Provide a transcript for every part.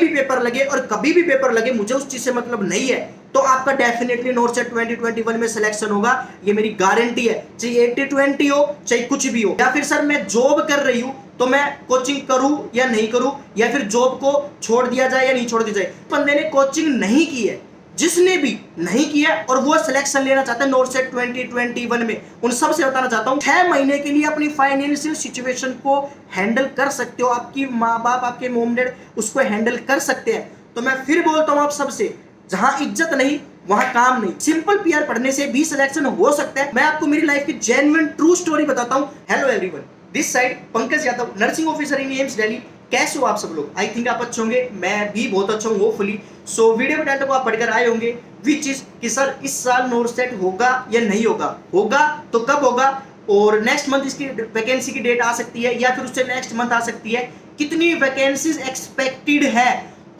भी पेपर लगे और कभी भी पेपर लगे, मुझे उस चीज से मतलब नहीं है, तो आपका डेफिनेटली नॉर्थ सेट 2021 में सिलेक्शन होगा, ये मेरी गारंटी है। चाहे 80-20 हो, चाहे कुछ भी हो। या फिर सर मैं जॉब कर रही हूं तो मैं कोचिंग करूं या नहीं करूं, या फिर जॉब को छोड़ दिया जाए या नहीं छोड़ दिया जाए। बंदे ने कोचिंग नहीं की है, जिसने भी नहीं किया और वो सिलेक्शन लेना चाहता है नॉर्थ सेट 2021 में, उन सब से बताना चाहता हूं 6 महीने के लिए अपनी फाइनेंशियल सिचुएशन को हैंडल कर सकते हो। आपकी माँ बाप, आपके मॉम डैड उसको हैंडल कर सकते हैं। तो मैं फिर बोलता हूं आप सबसे, जहां इज्जत नहीं वहां काम नहीं। सिंपल पीआर पढ़ने से भी सिलेक्शन हो सकता है। मैं आपको मेरी लाइफ की जेन्युइन ट्रू स्टोरी बताता हूं। Hello everyone, this side Pankaj Yadav, nursing officer in AIIMS Delhi. कैसे हो आप सब लोग? आई थिंक आप अच्छे होंगे, मैं भी बहुत अच्छा हूँ होपफुली। सो वीडियो के टाइटल को आप पढ़कर आए होंगे, विच इज कि सर इस साल नॉर्थ सेट होगा या नहीं होगा, होगा तो कब होगा, और नेक्स्ट मंथ इसकी वैकेंसी की डेट आ सकती है या फिर उससे नेक्स्ट मंथ आ सकती है, कितनी वैकेंसीज एक्सपेक्टेड है।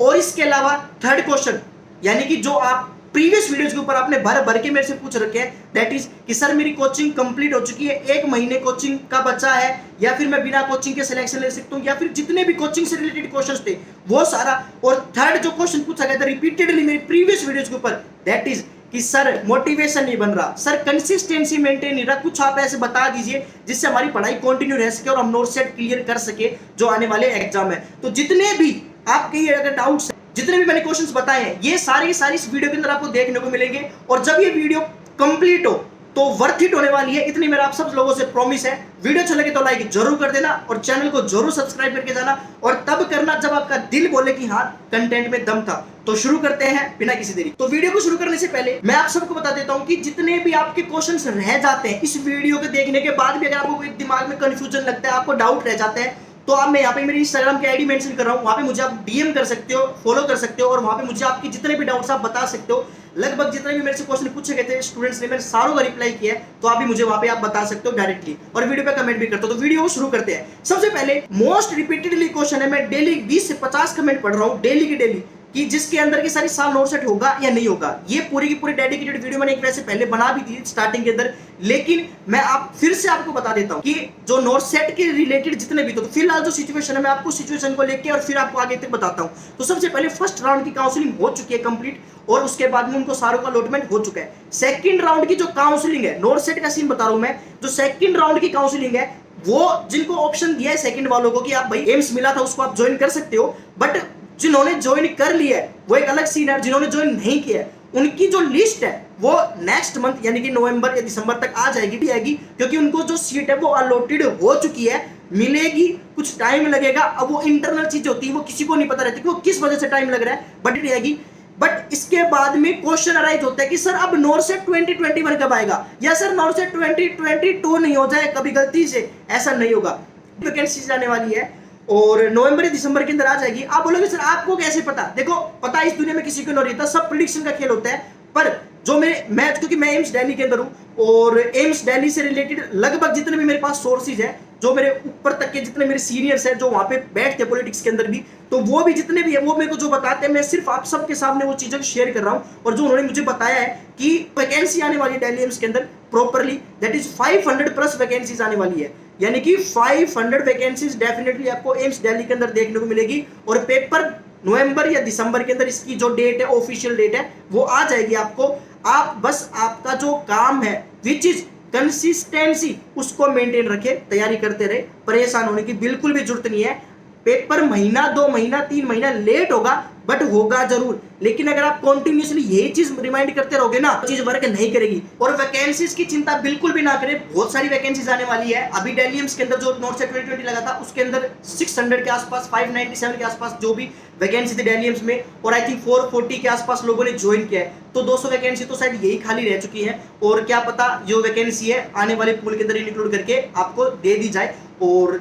और इसके अलावा थर्ड क्वेश्चन, यानी कि जो आप प्रीवियस वीडियोस के ऊपर आपने भर भर के मेरे से पूछ रखे हैं, दैट इज कि सर मेरी कोचिंग कंप्लीट हो चुकी है, 1 महीने कोचिंग का बचा है, या फिर मैं बिना कोचिंग के सिलेक्शन ले सकता हूं, या फिर जितने भी कोचिंग से रिलेटेड क्वेश्चंस थे वो सारा। और थर्ड जो क्वेश्चन पूछा गया था रिपीटेडली मेरी प्रीवियस वीडियोस के ऊपर, दैट इज कि सर मोटिवेशन नहीं बन रहा, सर कंसिस्टेंसी मेंटेन नहीं रहा, कुछ आप ऐसे बता दीजिए जिससे हमारी पढ़ाई कंटिन्यू रह सके और हम नॉर्थ सेट क्लियर कर सके जो आने वाले एग्जाम है। तो जितने भी आपके ये अगर डाउट्स, जितने भी मैंने क्वेश्चंस बताए हैं, ये सारे इस वीडियो के अंदर आपको देखने को मिलेंगे। और जब ये वीडियो कंप्लीट हो तो वर्थ इट होने वाली है, इतनी मेरा आप सब लोगों से प्रॉमिस है। वीडियो अच्छा लगे तो लाइक जरूर कर देना और चैनल को जरूर सब्सक्राइब करके जाना, और तब करना जब आपका दिल बोले कि हाँ कंटेंट में दम था। तो शुरू करते हैं बिना किसी देरी। तो वीडियो को शुरू करने से पहले मैं आप सबको बता देता हूं कि जितने भी आपके क्वेश्चंस रह जाते हैं इस वीडियो को देखने के बाद भी, अगर आपको कोई दिमाग में कंफ्यूजन लगता है, आपको डाउट रह जाता है, तो आप, मैं यहाँ पे मेरी इंस्टाग्राम की आईडी मेंशन कर रहा हूँ, वहाँ पे मुझे आप डीएम कर सकते हो, फॉलो कर सकते हो, और वहाँ पे मुझे आपके जितने भी डाउट्स आप बता सकते हो। लगभग जितने भी मेरे से क्वेश्चन पूछे गए थे स्टूडेंट्स ने, मैंने सारों का रिप्लाई किया है, तो आप भी मुझे वहाँ पे आप बता सकते हो डायरेक्टली, और वीडियो पे कमेंट भी करते हो। तो वीडियो को शुरू करते हैं। सबसे पहले मोस्ट रिपीटेडली क्वेश्चन है, मैं डेली 20 से 50 कमेंट पढ़ रहा हूँ डेली के डेली, कि जिसके अंदर की सारी साल नॉर्थ सेट होगा या नहीं होगा। ये पूरी की पूरी डेडिकेटेड वीडियो मैंने एक वैसे पहले बना भी दी स्टार्टिंग के अंदर, लेकिन मैं आप फिर से आपको बता देता हूं कि जो नॉर्थ सेट के रिलेटेड जितने भी, तो फिलहाल जो सिचुएशन है मैं आपको सिचुएशन को लेके और फिर आपको आगे तक बताता हूं। तो सबसे पहले फर्स्ट राउंड की काउंसलिंग हो चुकी है कंप्लीट, और उसके बाद में उनको सारों का अलॉटमेंट हो चुका है। सेकंड राउंड की जो काउंसलिंग है, नॉर्थ सेट का सीन बता रहा हूं मैं, जो सेकंड राउंड की काउंसलिंग है, वो जिनको ऑप्शन दिया है सेकंड वालों को कि आप भाई एम्स मिला था उसको आप ज्वाइन कर सकते हो, बट जिन्होंने ज्वाइन कर लिया है वो एक अलग सीन है। जिन्होंने ज्वाइन नहीं किया है उनकी जो लिस्ट है वो नेक्स्ट मंथ यानी कि नवंबर या दिसंबर तक आ जाएगी, क्योंकि उनको जो सीट है वो अलॉटेड हो चुकी है, मिलेगी, कुछ टाइम लगेगा। अब वो इंटरनल चीज होती है, वो किसी को नहीं पता रहती कि वो किस वजह से टाइम लग रहा है, बट रहेगी। बट इसके बाद में क्वेश्चन अराइज होता है कि सर अब नॉर्थ सेट 2021 कब आएगा, या सर नॉर्थ सेट 2022 नहीं हो जाए कभी गलती से, ऐसा नहीं होगा। वैकेंसी आने वाली है और नवंबर या दिसंबर के अंदर आ जाएगी। आप बोलोगे सर आपको कैसे पता? देखो, पता इस दुनिया में किसी को नहीं रहता, सब प्रेडिक्शन का खेल होता है। पर जो मैं क्योंकि मैं एम्स दिल्ली के अंदर हूं, और एम्स दिल्ली से रिलेटेड लगभग जितने भी मेरे पास सोर्सेज है, जो मेरे ऊपर तक के जितने मेरे सीनियर्स हैं जो वहां पे बैठते हैं पॉलिटिक्स के अंदर भी, तो वो भी जितने भी है वो मेरे को जो बताते हैं, मैं सिर्फ आप सबके सामने वो चीजें शेयर कर रहा हूं। और जो उन्होंने मुझे बताया है कि वैकेंसी आने वाली है दिल्ली एम्स के अंदर properly, that is 500 plus vacancies आने वाली है, यानी कि 500 वैकेंसीज डेफिनेटली आपको एम्स दिल्ली के अंदर देखने को मिलेगी। और पेपर नवंबर या दिसंबर के अंदर इसकी जो डेट है, ऑफिशियल डेट है, वो आ जाएगी आपको। आप बस आपका जो काम है विच इज कंसिस्टेंसी, उसको मेंटेन रखे, तैयारी करते रहे, परेशान होने की बिल्कुल भी जरूरत नहीं है। पेपर महीना, 2 महीना, 3 महीना लेट होगा, बट होगा जरूर। लेकिन अगर आप कंटिन्यूअसली यही चीज रिमाइंड करते रहोगे ना, चीज वर्क नहीं करेगी। और वैकेंसीज की चिंता बिल्कुल भी ना करें, बहुत सारी वैकेंसीज आने वाली है। अभी दिल्ली एम्स के अंदर जो नॉर्थ सेट 2020 लगा था उसके अंदर 600 के आसपास, 597 के आसपास जो भी वैकेंसी थी दिल्ली एम्स में, और आई थिंक 440 के आसपास लोगों ने ज्वाइन किया है। तो 200 वैकेंसी तो शायद यही खाली रह चुकी है, और क्या पता जो वैकेंसी है आने वाले पूल के अंदर इंक्लूड करके आपको दे दी जाए, और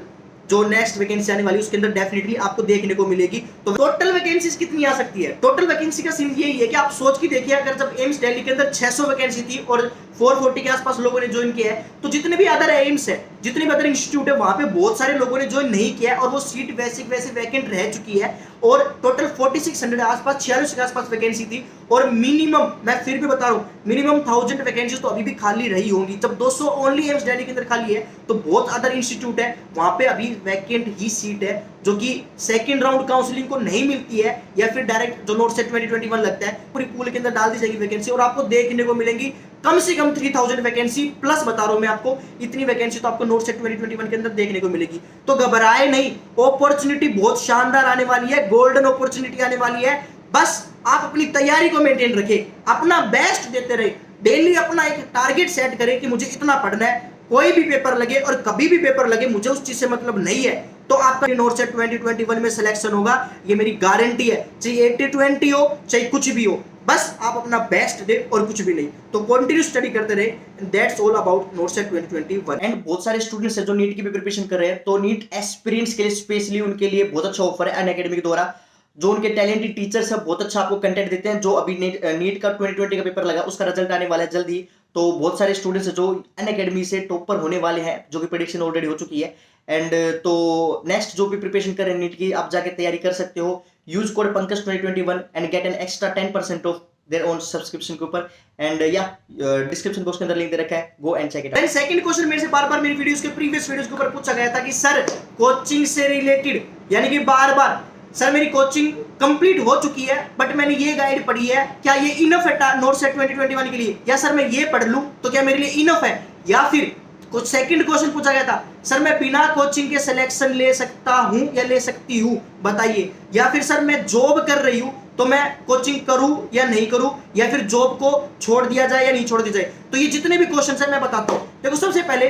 जो नेक्स्ट वैकेंसी आने वाली है उसके अंदर डेफिनेटली आपको देखने को मिलेगी। तो टोटल वैकेंसीज कितनी आ सकती है? टोटल वैकेंसी का सीन यही है कि आप सोच के देखिए, अगर जब एम्स दिल्ली के अंदर 600 वैकेंसी थी और 440 के आसपास लोगों ने ज्वाइन किया है, तो जितने भी अदर एम्स है, जितने भी अदर इंस्टीट्यूट है, वहां पे बहुत सारे लोगों ने ज्वाइन नहीं किया है, और वो सीट वैसे वैकेंट रह चुकी है। और टोटल 4600 आसपास, 46 के आसपास वैकेंसी थी, और मिनिमम, मैं फिर भी बता रहा हूँ, मिनिमम 1000 वैकेंसीज तो अभी भी खाली रही होंगी। जब 200 ओनली एम्स दिल्ली के अंदर खाली है, तो बहुत अदर इंस्टीट्यूट है वहां पे अभी वैकेंट ही सीट है, जो कि सेकंड राउंड काउंसलिंग को नहीं मिलती है, या फिर डायरेक्ट जो नोट सेट 2021 लगता है पूरी पूल के अंदर डाल दी जाएगी वैकेंसी, और आपको देखने को मिलेंगी कम से कम 3000 वैकेंसी प्लस। बता रहा हूं मैं आपको, इतनी वैकेंसी तो आपको नोट सेट 2021 के अंदर देखने को मिलेगी। तो घबराए नहीं, अपॉर्चुनिटी बहुत शानदार आने वाली है, गोल्डन अपॉर्चुनिटी आने वाली है। बस आप अपनी तैयारी को मेंटेन रखें, अपना बेस्ट देते रहे, डेली अपना एक टारगेट सेट करें कि मुझे इतना पढ़ना है। कोई भी पेपर लगे और कभी भी पेपर लगे, मुझे उस चीज से मतलब नहीं है, तो आपका नोट सेट 2021 में सिलेक्शन होगा, ये मेरी गारंटी है। चाहे 80-20 हो, चाहे कुछ भी हो, बस आप अपना बेस्ट दे और कुछ भी नहीं। तो कंटिन्यू स्टडी करते रहे। That's all about not set 2021। And बहुत सारे स्टूडेंट्स हैं जो नीट की भी प्रिपरेशन कर रहे हैं, तो नीट एस्पिरेंट्स के लिए स्पेशली उनके लिए बहुत अच्छा ऑफर है अनअकैडमी के द्वारा। जो उनके टैलेंटेड टीचर्स है बहुत अच्छा आपको कंटेंट देते हैं। जो अभी नीट का 2020 का पेपर लगा, उसका रिजल्ट आने वाला है जल्दी, तो बहुत सारे स्टूडेंट्स हैं जो अनअकैडमी से टॉपर होने वाले हैं, जो कि प्रेडिक्शन ऑलरेडी हो चुकी है। एंड तो नेक्स्ट जो भी प्रिपरेशन कर रहे हैं नीट की, आप जाके तैयारी कर सकते हो। Use code Pankaj 2021 and get an extra 10% of their own subscription के ऊपर। एंड या डिस्क्रिप्शन बॉक्स के अंदर लिंक दे रखा है, go and check it out. Then second question मेरे से बार बार मेरी वीडियोस के प्रीवियस वीडियोस के ऊपर पूछा गया था कि सर कोचिंग से रिलेटेड, यानी कि बार बार सर मेरी कोचिंग कंप्लीट हो चुकी है बट मैंने ये गाइड पढ़ी है, क्या ये इनफ है नोट सेट 2021 के लिए, या सर मैं ये पढ़ लूं तो क्या मेरे लिए इनफ है। या फिर कुछ सेकंड क्वेश्चन पूछा गया था, सर मैं बिना कोचिंग के सिलेक्शन ले सकता हूं या ले सकती हूं, बताइए। या फिर सर मैं जॉब कर रही हूं तो मैं कोचिंग करूं या नहीं करूं, या फिर जॉब को छोड़ दिया जाए या नहीं छोड़ दिया जाए। तो ये जितने भी क्वेश्चन है मैं बताता हूं। देखो सबसे पहले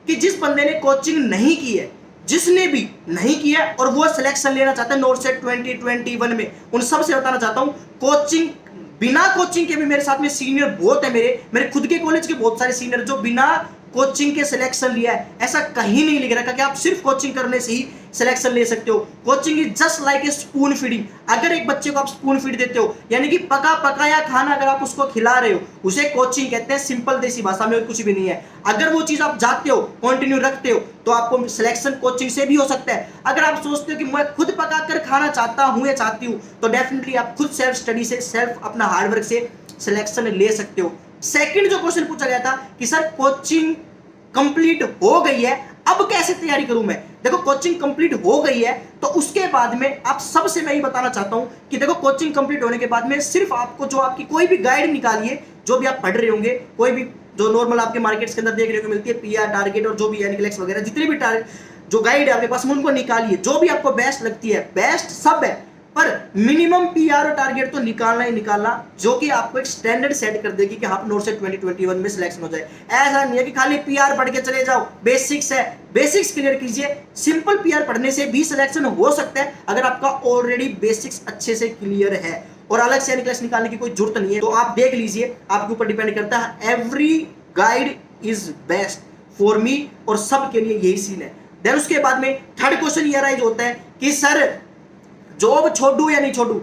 कि जिस बंदे ने कोचिंग नहीं की है, जिसने भी नहीं किया और वो सिलेक्शन लेना चाहता है नोट सेट 2021 में, उन सबसे बताना चाहता हूं, कोचिंग बिना कोचिंग के भी मेरे साथ में सीनियर बहुत है, मेरे खुद के कॉलेज के बहुत सारे सीनियर जो बिना कोचिंग के सिलेक्शन लिया है। ऐसा कहीं नहीं लिख रखा कि आप सिर्फ कोचिंग करने से ही सिलेक्शन ले सकते हो। Coaching is just like a spoon feeding. अगर एक बच्चे को आप स्पून फीड देते हो, यानी कि पका पकाया खाना अगर आप उसको खिला रहे हो, उसे कोचिंग कहते हैं, सिंपल देसी भाषा में, और कुछ भी नहीं है। अगर वो चीज आप जाते हो, कंटिन्यू रखते हो, तो आपको सिलेक्शन कोचिंग से भी हो सकता है। अगर आप सोचते हो कि मैं खुद पका कर खाना चाहता हूं या चाहती हूं, तो डेफिनेटली आप खुद सेल्फ स्टडी से, सेल्फ अपना हार्डवर्क से सिलेक्शन ले सकते हो। सेकंड जो क्वेश्चन पूछा गया था कि सर कोचिंग कंप्लीट हो गई है, अब कैसे तैयारी करूं मैं। देखो कोचिंग कंप्लीट हो गई है तो उसके बाद में आप सबसे मैं ये बताना चाहता हूं कि देखो कोचिंग कंप्लीट होने के बाद में सिर्फ आपको जो आपकी कोई भी गाइड निकालिए, जो भी आप पढ़ रहे होंगे, कोई भी जो नॉर्मल आपके मार्केट्स के अंदर देखने को मिलती है, पीआर टारगेट और जो भी एनक्लेक्स वगैरह, जितने भी जो गाइड है आपके पास, उनको निकालिए, जो भी आपको बेस्ट लगती है। बेस्ट सब है, पर मिनिमम पीआर और टारगेट तो निकालना ही निकालना, जो कि आपको एक स्टैंडर्ड सेट कर देगी कि आप नोट सेट 2021 में सिलेक्शन हो जाए। ऐसा नहीं है कि खाली पीआर पढ़ के चले जाओ, बेसिक्स है, बेसिक्स क्लियर कीजिए। सिंपल पीआर पढ़ने से भी सिलेक्शन हो सकता है अगर आपका ऑलरेडी बेसिक्स अच्छे से क्लियर है, और अलग से एनक्लेक्स निकालने की कोई जरूरत नहीं है। तो आप देख लीजिए, आपके ऊपर डिपेंड करता है। Every guide is best for me, और सबके लिए यही सीन है। देन उसके बाद में थर्ड क्वेश्चन ये राइज होता है कि सर जॉब छोड़ू या नहीं छोड़ू।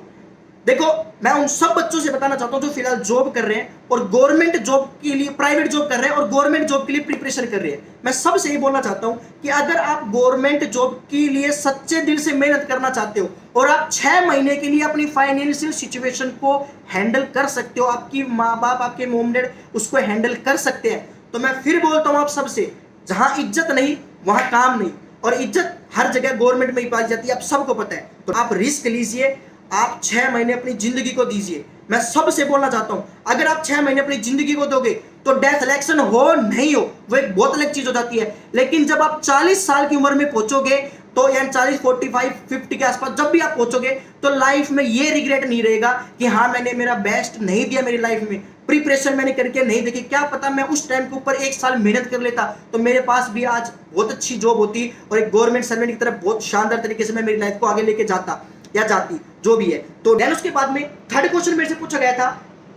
देखो मैं उन सब बच्चों से बताना चाहता हूं जो फिलहाल जॉब कर रहे हैं और गवर्नमेंट जॉब के लिए, प्राइवेट जॉब कर रहे हैं और गवर्नमेंट जॉब के लिए प्रिपरेशन कर रहे हैं। मैं सबसे ये बोलना चाहता हूं कि अगर आप गवर्नमेंट जॉब के लिए सच्चे दिल से मेहनत करना चाहते हो और आप 6 महीने के लिए अपनी फाइनेंशियल सिचुएशन को हैंडल कर सकते हो, आपकी माँ बाप, आपके मोम डैड उसको हैंडल कर सकते हैं, तो मैं फिर बोलता हूं आप सबसे, जहां इज्जत नहीं वहां काम नहीं, और इज्जत हर जगह गवर्नमेंट में ही पाई जाती है, आप सबको पता है। तो आप रिस्क लीजिए, आप 6 महीने अपनी जिंदगी को दीजिए। मैं सबसे बोलना चाहता हूं, अगर आप 6 महीने अपनी जिंदगी को दोगे तो डेथ सिलेक्शन हो नहीं हो वो एक बहुत अलग चीज हो जाती है, लेकिन जब आप 40 साल की उम्र में पहुंचोगे, तो यानी 40, 45, 50 के आसपास जब भी आप पहुंचोगे, तो लाइफ में ये रिग्रेट नहीं रहेगा कि हाँ मैंने मेरा बेस्ट नहीं दिया मेरी लाइफ में, प्रिपरेशन मैंने करके नहीं देखी, क्या पता मैं उस टाइम के ऊपर 1 साल मेहनत कर लेता तो मेरे पास भी आज बहुत अच्छी जॉब होती और एक गवर्नमेंट सर्वेंट की तरफ बहुत शानदार तरीके से मैं मेरी लाइफ को आगे लेके जाता या जाती, जो भी है। तो देन उसके बाद में थर्ड क्वेश्चन मेरे से पूछा गया था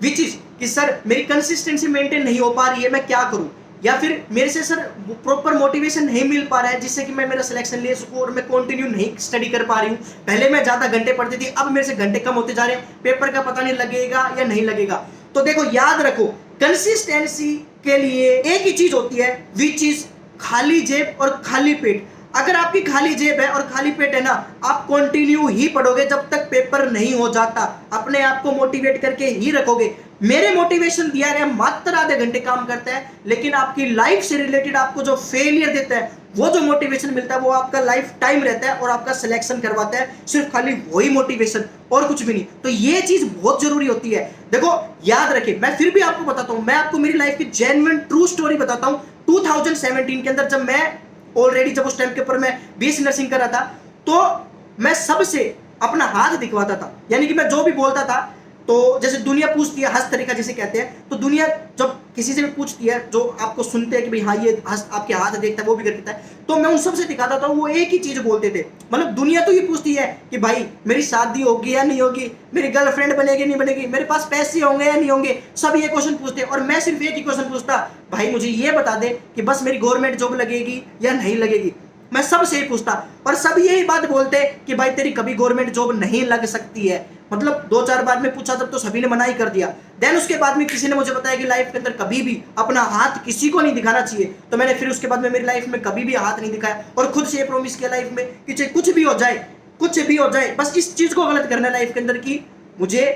विच इज कि सर मेरी कंसिस्टेंसी मेंटेन नहीं हो पा रही है, मैं क्या करूं, या फिर मेरे से सर प्रॉपर मोटिवेशन नहीं मिल पा रहा है जिससे कि मैं मेरा सिलेक्शन ले सकूं और मैं कंटिन्यू नहीं स्टडी कर पा रही हूं। पहले मैं ज्यादा घंटे पढ़ती थी, अब मेरे से घंटे कम होते जा रहे हैं, पेपर का पता नहीं लगेगा या नहीं लगेगा। तो देखो याद रखो, कंसिस्टेंसी के लिए एक ही चीज होती है विच इज खाली जेब और खाली पेट। अगर आपकी खाली जेब है और खाली पेट है ना, आप कंटिन्यू ही पढ़ोगे जब तक पेपर नहीं हो जाता, अपने आप को मोटिवेट करके ही रखोगे। मेरे मोटिवेशन दिया गया मात्र आधे घंटे काम करता है, लेकिन आपकी लाइफ से रिलेटेड आपको जो फेलियर देता है, वो जो मोटिवेशन मिलता है वो आपका लाइफ टाइम रहता है और आपका सिलेक्शन करवाता है, सिर्फ खाली वही मोटिवेशन और कुछ भी नहीं। तो ये चीज बहुत जरूरी होती है। देखो याद रखिए, मैं फिर भी आपको बताता हूं, मैं आपको मेरी लाइफ की जेन्युइन ट्रू स्टोरी बताता हूं। 2017 के अंदर जब मैं ऑलरेडी जब उस टाइम के ऊपर मैं बीएससी नर्सिंग कर रहा था, तो मैं सबसे अपना हाथ दिखवाता था। यानी कि मैं जो भी बोलता था, तो जैसे दुनिया पूछती है, हंस तरीका जिसे कहते हैं, तो दुनिया जब किसी से भी पूछती है, जो आपको सुनते हैं कि भाई हाँ ये हंस आपके हाथ देखता है, वो भी कर देता है, तो मैं उन सबसे दिखाता था, वो एक ही चीज बोलते थे। मतलब दुनिया तो ये पूछती है कि भाई मेरी शादी होगी या नहीं होगी, मेरी गर्लफ्रेंड बनेगी नहीं बनेगी, मेरे पास पैसे होंगे या नहीं होंगे, सब ये क्वेश्चन पूछते हैं। और मैं सिर्फ एक ही क्वेश्चन पूछता, भाई मुझे ये बता दे कि बस मेरी गवर्नमेंट जॉब लगेगी या नहीं लगेगी। मैं सबसे यही पूछता और सब यही बात बोलते कि भाई तेरी कभी गवर्नमेंट जॉब नहीं लग सकती है। मतलब 2-4 बार में पूछा तब तो सभी ने मना ही कर दिया। देन उसके बाद में किसी ने मुझे बताया कि लाइफ के अंदर कभी भी अपना हाथ किसी को नहीं दिखाना चाहिए, तो मैंने फिर उसके बाद में मेरी लाइफ में कभी भी हाथ नहीं दिखाया और खुद से ये प्रॉमिस किया लाइफ में कि चाहे कुछ भी हो जाए, कुछ भी हो जाए, बस इस चीज को गलत करना है लाइफ के अंदर कि मुझे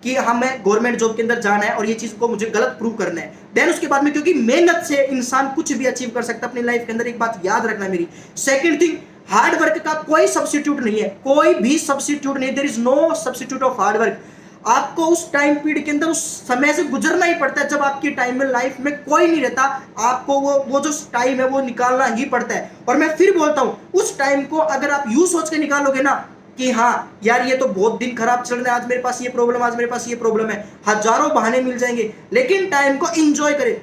कि हमें गवर्नमेंट जॉब के अंदर जाना है और ये चीज को मुझे गलत प्रूव करना है। देन उसके बाद में, क्योंकि मेहनत से इंसान कुछ भी अचीव कर सकता है अपनी लाइफ के अंदर, एक बात याद रखना मेरी। सेकंड थिंग, हार्ड वर्क का कोई सब्स्टिट्यूट नहीं है, कोई भी सब्स्टिट्यूट नहीं, there is no substitute of hard work. आपको उस टाइम पीरियड के अंदर उस समय से गुजरना ही पड़ता है जब आपकी टाइम में लाइफ में कोई नहीं रहता, आपको वो जो टाइम है वो निकालना ही पड़ता है। और मैं फिर बोलता हूं, उस टाइम को अगर आप यूं सोच के निकालोगे ना कि हाँ यार ये तो बहुत दिन खराब चल रहा है, आज मेरे पास ये प्रॉब्लम, आज मेरे पास ये प्रॉब्लम है, हजारों बहाने मिल जाएंगे, लेकिन टाइम को एंजॉय करें।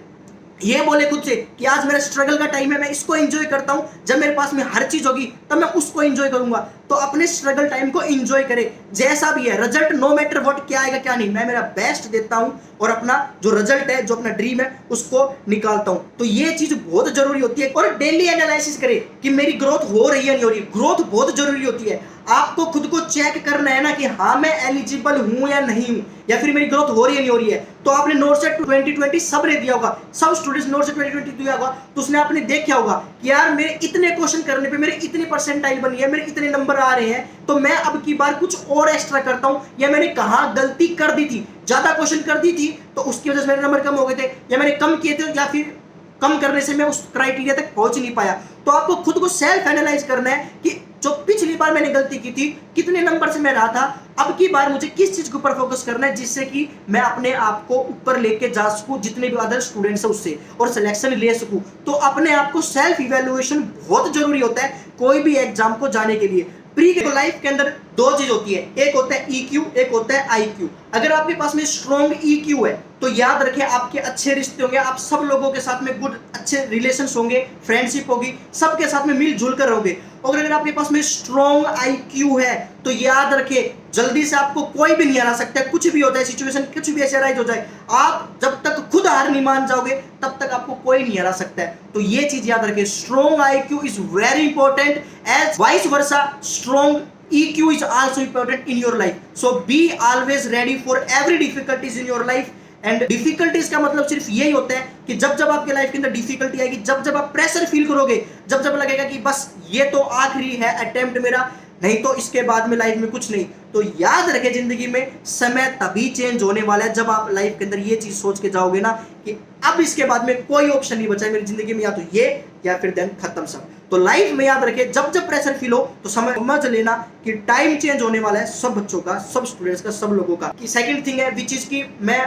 ये बोले खुद से कि आज मेरा स्ट्रगल का टाइम है, मैं इसको एंजॉय करता हूं, जब मेरे पास में हर चीज होगी तब मैं उसको एंजॉय करूंगा। तो अपने स्ट्रगल टाइम को एंजॉय करें, जैसा भी है रिजल्ट नो मैटर व्हाट, क्या आएगा क्या नहीं, मैं मेरा बेस्ट देता हूं और अपना जो रिजल्ट है, जो अपना ड्रीम है, उसको निकालता हूं। तो ये चीज बहुत जरूरी होती है। और डेली एनालिसिस करें कि मेरी ग्रोथ हो रही है नहीं हो रही। ग्रोथ बहुत जरूरी होती है, आपको खुद को चेक करना है ना कि हाँ मैं एलिजिबल हूं या नहीं हूं, या फिर मेरी ग्रोथ हो रही है नहीं हो रही है। तो आपने नोट सेट 2020 सब ने दिया होगा, सब स्टूडेंट्स नोट सेट 2020 दिया होगा, तो उसने आपने देखा होगा कि यार मेरे इतने क्वेश्चन करने पे मेरे इतनी परसेंटाइल बनी है, मेरे इतने नंबर आ रहे हैं, तो मैं अब की बार कुछ और एक्स्ट्रा करता हूं, या मैंने कहां गलती कर दी थी, ज्यादा क्वेश्चन कर दी थी तो उसकी वजह से मेरे नंबर कम हो गए थे, या मैंने कम किए थे, या फिर कम करने से मैं उस क्राइटेरिया तक पहुंच नहीं पाया। तो आपको खुद को सेल्फ एनालाइज करना है कि जो पिछली बार मैंने गलती की थी, कितने नंबर से मैं रहा था, अब की बार मुझे किस चीज के ऊपर फोकस करना है जिससे कि मैं अपने आप को ऊपर लेके जा सकूं, जितने भी अदर स्टूडेंट्स हैं उससे, और सिलेक्शन ले सकूं। तो अपने आप को सेल्फ इवैल्यूएशन बहुत जरूरी होता है कोई भी एग्जाम को जाने के लिए। प्री के लाइफ के अंदर दो चीज होती है, एक होता है EQ, एक होता है IQ। अगर आपके पास में स्ट्रॉन्ग EQ है तो याद रखिए आपके अच्छे रिश्ते होंगे, आप सब लोगों के साथ में गुड अच्छे रिलेशंस होंगे, फ्रेंडशिप होगी, सबके साथ में मिलजुल कर रहोगे। और अगर आपके पास में स्ट्रॉन्ग IQ है तो याद रखिए जल्दी से आपको कोई भी नहीं हरा सकता, कुछ भी होता है, सिचुएशन कुछ भी ऐसे राइज हो जाए, आप जब तक खुद हार नहीं मान जाओगे तब तक आपको कोई नहीं हरा सकता है। तो ये चीज याद रखिए, strong IQ is very important, as vice versa strong EQ is also important in your life. So be always ready for every difficulties in your life. And difficulties का मतलब सिर्फ यही होता है कि जब जब आपके लाइफ के अंदर डिफिकल्टी आएगी, जब जब आप प्रेशर फील करोगे, जब जब लगेगा कि बस ये तो आखिरी है अटेम्प्ट मेरा, नहीं तो इसके बाद में लाइफ में कुछ नहीं, तो याद रखें जिंदगी में समय तभी चेंज होने वाला है जब आप लाइफ के अंदर ये चीज सोच के जाओगे ना कि अब इसके बाद में कोई ऑप्शन नहीं बचा है मेरी जिंदगी में, या तो ये या फिर देन खत्म सब। तो लाइफ में याद रखें जब जब प्रेशर फील हो तो समझ लेना कि टाइम चेंज होने वाला है, सब बच्चों का, सब स्टूडेंट्स का, सब लोगों का। सेकंड थिंग है विच इज की मैं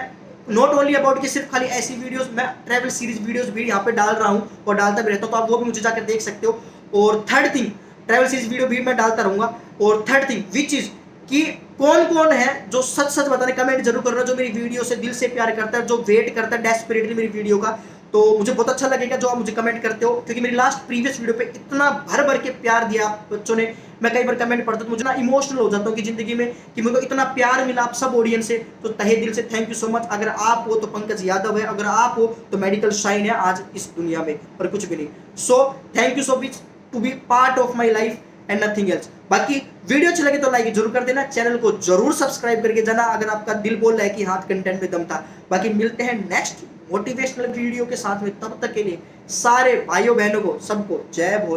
नॉट ओनली अबाउट कि सिर्फ खाली ऐसी वीडियोस, मैं ट्रैवल सीरीज वीडियोस भी यहाँ पे डाल रहा हूँ और डालता भी रहता हूँ, तो आप वो भी मुझे जाकर देख सकते हो। और third thing, travel series video भी मैं डालता रहूंगा। और थर्ड थिंग विच इज कि कौन कौन है जो सच सच बताने, कमेंट जरूर करना, जो मेरी वीडियो से दिल से प्यार करता है, जो वेट करता है डेस्परेटली मेरी वीडियो का, तो मुझे बहुत अच्छा लगेगा जो आप मुझे कमेंट करते हो, क्योंकि मेरी लास्ट प्रीवियस वीडियो पे इतना भर भर के प्यार दिया आप बच्चों ने। मैं कई बार कमेंट पढ़ता हूँ मुझे ना इमोशनल हो जाता हूँ कि जिंदगी में कि मुझे इतना प्यार मिला आप सब ऑडियंस से, तो तहे दिल से थैंक यू सो मच। अगर आप हो तो पंकज यादव है, अगर आप हो तो मेडिकल शाइन है आज इस दुनिया में, और कुछ भी नहीं। So thank you so much to be part of my life and nothing else. बाकी वीडियो अच्छी लगे तो लाइक जरूर कर देना, चैनल को जरूर सब्सक्राइब करके जाना अगर आपका दिल बोल रहा है कि हाँ कंटेंट में दम था। बाकी मिलते हैं नेक्स्ट मोटिवेशनल वीडियो के साथ में, तब तक के लिए सारे भाइयों बहनों को सबको जय भोले।